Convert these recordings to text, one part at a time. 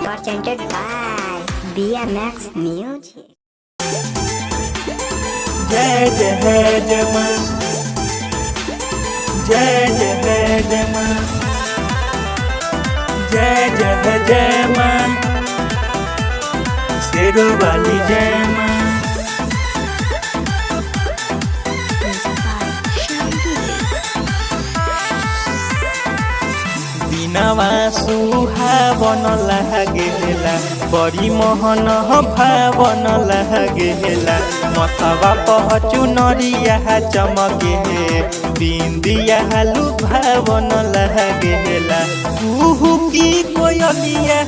Presented by BMX Music. जय जय मां, जय जय मां, जय मां, शेरों वाली जय मां। बिनवा सुहावन लागेला, बड़ी मोहन भावन लागेला। मथवा पहचु नरिया चमके, बिंदिया लुभावन लागेला। कुहू की कोयलिया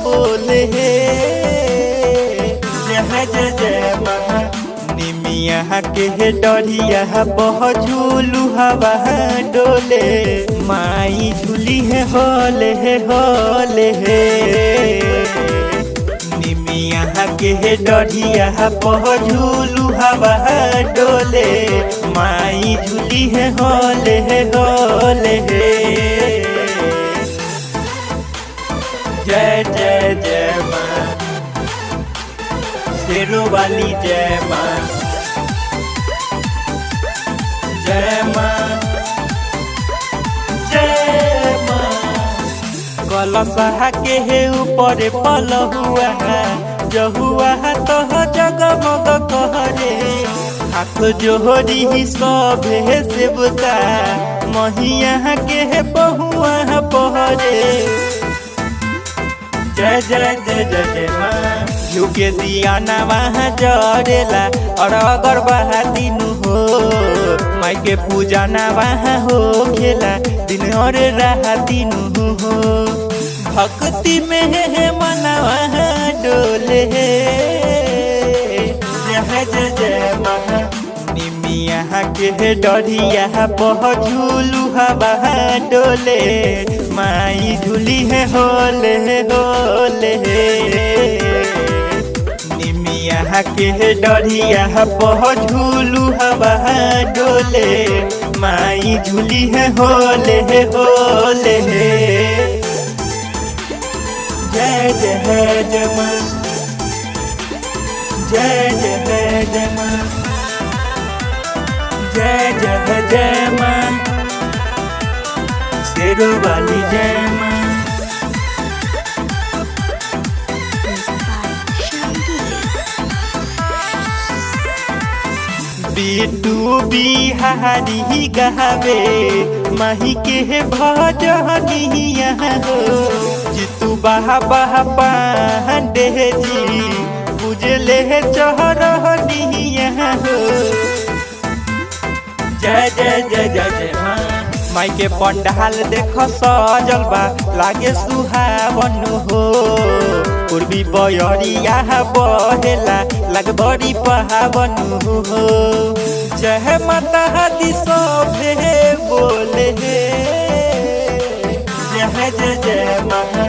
बोले, जय जय मां। निमिया के डरिया बहझुलू हवा डोले, माई झूली है होले होले। निमिया के डरिया बहझुलू हवा डोले, माई झूली है होले होले। जय जय जय मां, शेरों वाली जय मां, जय मां, जय मां। कलशा के ऊपर पल हुआ, जहुआ तो जगमग कहरे। हाथ जोड़ी सभे सेवका, महिया के बहुआ पहरे। जय जय जय जय मां। युगे दिया ना वहाँ जरेला, और अगर बहा दिन हो, माई के पूजा ना वहाँ हो खेला, दिन और रहा दिन हो। भक्ति में है मना वहाँ डोले, जय जय जय मां। निमिया के डरिया बहझुलू हवा डोले, माई झूली है होले होले। निमिया के डरिया बहझुलू हवा डोले, माई झूली है होले होले। जय जय मां, जय जय मां, जय जय मां, शेरों वाली जय मां। बिटू बिहारी गावे, माही के भजनिया हो। जितू बाहा बाहा पांडे जी, पूजले चहरनिया हो। जय जय जय जय जय मां। माई के पंडाल देख सजल बा, लागे सुहावन हो। पूर्वी बयरिया बहेला, लग बड़ी पहावन हो। जय माता दी सभे बोले, जय जय जय मां।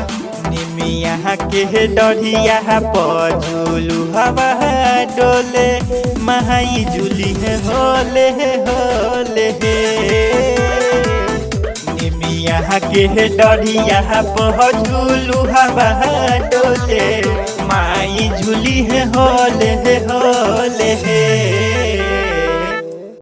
निमिया के डरिया बहझुलू हवा डोले, माई झूली है होले होले। निमिया के डरिया बहझुलू हवा डोले, माई झूली है होले होले।